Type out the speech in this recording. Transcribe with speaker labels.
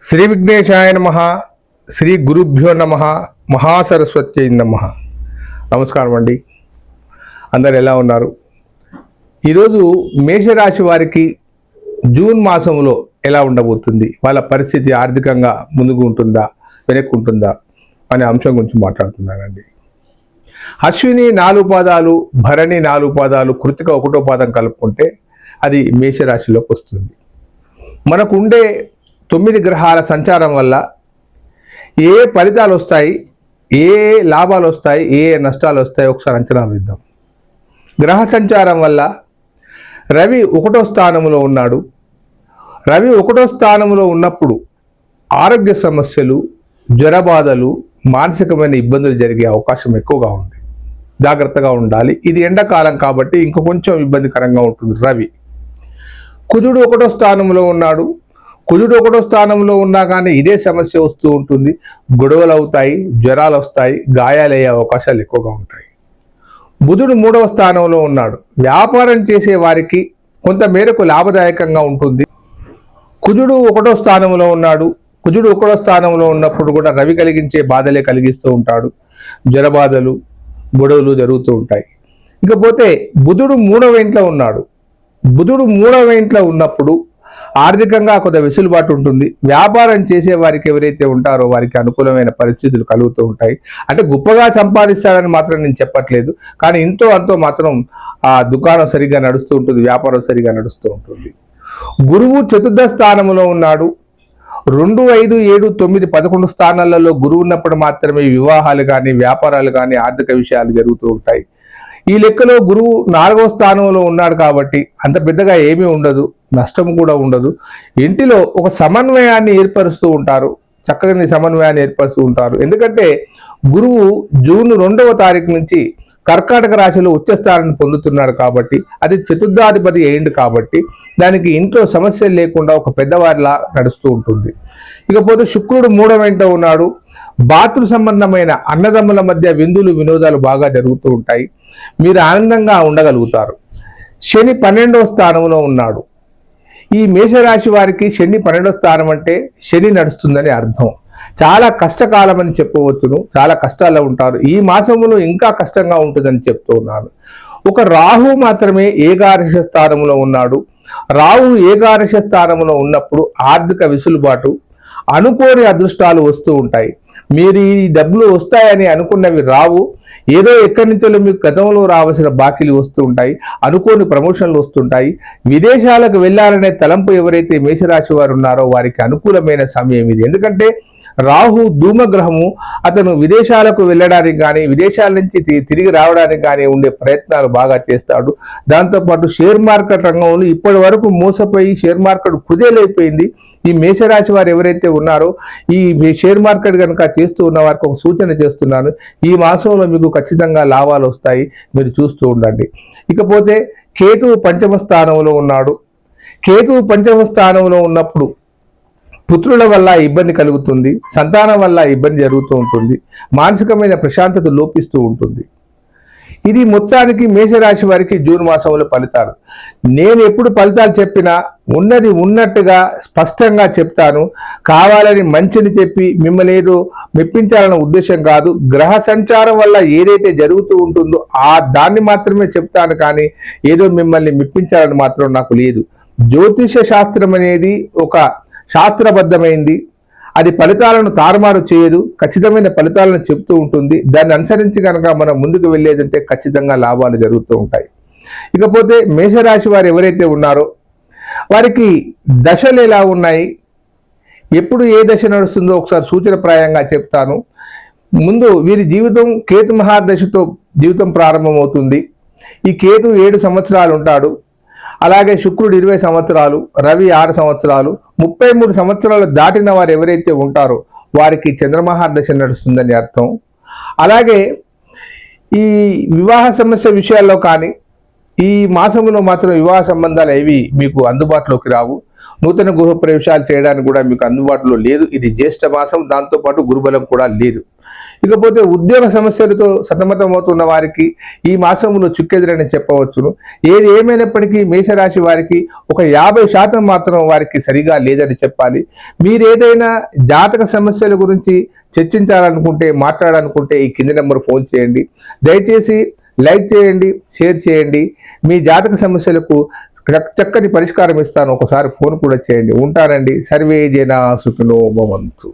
Speaker 1: శ్రీ విఘ్నేశాయ నమః. శ్రీ గురుభ్యో నమః. మహాసరస్వత్యై నమః. నమస్కారం అండి. అందరు ఎలా ఉన్నారు? ఈరోజు మేషరాశి వారికి జూన్ మాసంలో ఎలా ఉండబోతుంది, వాళ్ళ పరిస్థితి ఆర్థికంగా ముందుకు ఉంటుందా వెనక్కు ఉంటుందా అనే అంశం గురించి మాట్లాడుతున్నానండి. అశ్విని 4 పాదాలు, భరణి 4 పాదాలు, కృతిక 1వ పాదం కలుపుకుంటే అది మేషరాశిలోకి వస్తుంది. మనకుండే 9 గ్రహాల సంచారం వల్ల ఏ ఫలితాలు వస్తాయి, ఏ లాభాలు వస్తాయి, ఏ నష్టాలు వస్తాయి ఒకసారి అంచనా వేద్దాం. గ్రహ సంచారం వల్ల రవి 1వ స్థానంలో ఉన్నాడు. రవి 1వ స్థానంలో ఉన్నప్పుడు ఆరోగ్య సమస్యలు, జ్వరబాధలు, మానసికమైన ఇబ్బందులు జరిగే అవకాశం ఎక్కువగా ఉంది. జాగ్రత్తగా ఉండాలి. ఇది ఎండాకాలం కాబట్టి ఇంక కొంచెం ఇబ్బందికరంగా ఉంటుంది. రవి కుజుడు 1వ స్థానంలో ఉన్నాడు. కుజుడు 1వ స్థానంలో ఉన్నా కానీ ఇదే సమస్య వస్తూ ఉంటుంది. గొడవలు అవుతాయి, జ్వరాలు వస్తాయి, గాయాలయ్యే అవకాశాలు ఎక్కువగా ఉంటాయి. బుధుడు 3వ స్థానంలో ఉన్నాడు. వ్యాపారం చేసే వారికి కొంత మేరకు లాభదాయకంగా ఉంటుంది. కుజుడు 1వ స్థానంలో ఉన్నాడు. కుజుడు 1వ స్థానంలో ఉన్నప్పుడు కూడా రవి కలిగించే బాధలే కలిగిస్తూ ఉంటాడు. జ్వరబాధలు, గొడవలు జరుగుతూ ఉంటాయి. ఇకపోతే బుధుడు 3వ ఇంట్లో ఉన్నాడు. బుధుడు 3వ ఇంట్లో ఉన్నప్పుడు ఆర్థికంగా కొంత వెసులుబాటు ఉంటుంది. వ్యాపారం చేసే వారికి ఎవరైతే ఉంటారో వారికి అనుకూలమైన పరిస్థితులు కలుగుతూ ఉంటాయి. అంటే గొప్పగా సంపాదిస్తారని మాత్రం నేను చెప్పట్లేదు, కానీ ఇంతో అంతో మాత్రం ఆ దుకాణం సరిగ్గా నడుస్తూ ఉంటుంది, వ్యాపారం సరిగ్గా నడుస్తూ ఉంటుంది. గురువు 4వ స్థానంలో ఉన్నాడు. 2, 5, 7, 9, 11 స్థానాలలో గురువు ఉన్నప్పుడు మాత్రమే వివాహాలు కానీ, వ్యాపారాలు కానీ, ఆర్థిక విషయాలు జరుగుతూ ఉంటాయి. ఈ లెక్కలో గురువు 4వ స్థానంలో ఉన్నాడు కాబట్టి అంత పెద్దగా ఏమీ ఉండదు, నష్టం కూడా ఉండదు. ఇంటిలో ఒక సమన్వయాన్ని ఏర్పరుస్తూ ఉంటారు, చక్కని సమన్వయాన్ని ఏర్పరుస్తూ ఉంటారు. ఎందుకంటే గురువు జూన్ 2వ తారీఖు నుంచి కర్కాటక రాశిలో ఉచ్చస్థానాన్ని పొందుతున్నాడు కాబట్టి, అది చతుర్థాధిపతి అయింది కాబట్టి దానికి ఇంట్లో సమస్యలు లేకుండా ఒక పెద్దవారిలా నడుస్తూ ఉంటుంది. ఇకపోతే శుక్రుడు 3వ ఇంట్లో ఉన్నాడు. భాతృ సంబంధమైన అన్నదమ్ముల మధ్య విందులు వినోదాలు బాగా జరుగుతూ ఉంటాయి. మీరు ఆనందంగా ఉండగలుగుతారు. శని 12వ స్థానంలో ఉన్నాడు. ఈ మేషరాశి వారికి శని 12వ స్థానం అంటే శని నడుస్తుందని అర్థం. చాలా కష్టకాలం అని చెప్పవచ్చును. చాలా కష్టాల్లో ఉంటారు. ఈ మాసంలో ఇంకా కష్టంగా ఉంటుందని చెప్తూ ఉన్నాను. ఒక రాహు మాత్రమే ఏకాదశ స్థానంలో ఉన్నాడు. రాహు ఏకాదశ స్థానంలో ఉన్నప్పుడు ఆర్థిక వెసులుబాటు, అనుకోని అదృష్టాలు వస్తూ ఉంటాయి. మీరు ఈ డబ్బులు వస్తాయని అనుకున్నవి రావు. ఏదో ఎక్కడి నుంచో మీకు గతంలో రావాల్సిన బాకీలు వస్తూ ఉంటాయి. అనుకోని ప్రమోషన్లు వస్తుంటాయి. విదేశాలకు వెళ్ళాలనే తలంపు ఎవరైతే మేషరాశి వారు ఉన్నారో వారికి అనుకూలమైన సమయం ఇది. ఎందుకంటే రాహు ధూమగ్రహము, అతను విదేశాలకు వెళ్ళడానికి కానీ, విదేశాల నుంచి తిరిగి రావడానికి కానీ ఉండే ప్రయత్నాలు బాగా చేస్తాడు. దాంతోపాటు షేర్ మార్కెట్ రంగంలో ఇప్పటి వరకు మోసపోయి షేర్ మార్కెట్ కుదేలైపోయింది. ఈ మేషరాశి వారు ఎవరైతే ఉన్నారో ఈ షేర్ మార్కెట్ కనుక చేస్తూ ఉన్న వారికి ఒక సూచన చేస్తున్నాను. ఈ మాసంలో మీకు ఖచ్చితంగా లాభాలు వస్తాయి, మీరు చూస్తూ ఉండండి. ఇకపోతే కేతువు 5వ స్థానంలో ఉన్నాడు. కేతువు 5వ స్థానంలో ఉన్నప్పుడు పుత్రుల వల్ల ఇబ్బంది కలుగుతుంది, సంతానం వల్ల ఇబ్బంది జరుగుతూ ఉంటుంది, మానసికమైన ప్రశాంతత లోపిస్తూ ఉంటుంది. ఇది మొత్తానికి మేషరాశి వారికి జూన్ మాసంలో ఫలితాలు. నేను ఎప్పుడు ఫలితాలు చెప్పినా ఉన్నది ఉన్నట్టుగా స్పష్టంగా చెప్తాను. కావాలని మంచిని చెప్పి మిమ్మల్ని ఏదో మెప్పించాలన్న ఉద్దేశం కాదు. గ్రహ సంచారం వల్ల ఏదైతే జరుగుతూ ఉంటుందో దాన్ని మాత్రమే చెప్తాను, కానీ ఏదో మిమ్మల్ని మెప్పించాలని మాత్రం నాకు లేదు. జ్యోతిష శాస్త్రం అనేది ఒక శాస్త్రబద్ధమైంది. అది ఫలితాలను తారుమారు చేయదు, ఖచ్చితమైన ఫలితాలను చెప్తూ ఉంటుంది. దాన్ని అనుసరించి కనుక మనం ముందుకు వెళ్ళేదంటే ఖచ్చితంగా లాభాలు జరుగుతూ ఉంటాయి. ఇకపోతే మేషరాశి వారు ఎవరైతే ఉన్నారో వారికి దశలు ఎలా ఉన్నాయి, ఎప్పుడు ఏ దశ నడుస్తుందో ఒకసారి సూచనప్రాయంగా చెప్తాను. ముందు వీరి జీవితం కేతు మహాదశతో జీవితం ప్రారంభమవుతుంది. ఈ కేతు 7 సంవత్సరాలు ఉంటాడు. అలాగే శుక్రుడు 20 సంవత్సరాలు, రవి 6 సంవత్సరాలు, 33 సంవత్సరాలు దాటిన వారు ఎవరైతే ఉంటారో వారికి చంద్రమహాదశ నడుస్తుందని అర్థం. అలాగే ఈ వివాహ సమస్య విషయాల్లో కానీ ఈ మాసంలో మాత్రం వివాహ సంబంధాలు ఏవి మీకు అందుబాటులోకి రావు. నూతన గృహప్రవేశాలు చేయడానికి కూడా మీకు అందుబాటులో లేదు. ఇది జ్యేష్ఠ మాసం, దాంతోపాటు గురుబలం కూడా లేదు. ఇకపోతే ఉద్యోగ సమస్యలతో సతమతమవుతున్న వారికి ఈ మాసంలో చుక్కెదురని చెప్పవచ్చును. ఏది ఏమైనప్పటికీ మేషరాశి వారికి ఒక 50% మాత్రం వారికి సరిగా లేదని చెప్పాలి. మీరేదైనా జాతక సమస్యల గురించి చర్చించాలనుకుంటే, మాట్లాడాలనుకుంటే ఈ కింది నెంబర్ ఫోన్ చేయండి. దయచేసి లైక్ చేయండి, షేర్ చేయండి. మీ జాతక సమస్యలకు చక్కని పరిష్కారం ఇస్తాను. ఒకసారి ఫోన్ కూడా చేయండి. ఉంటానండి. సర్వే జనా సుఖినో భవంతు.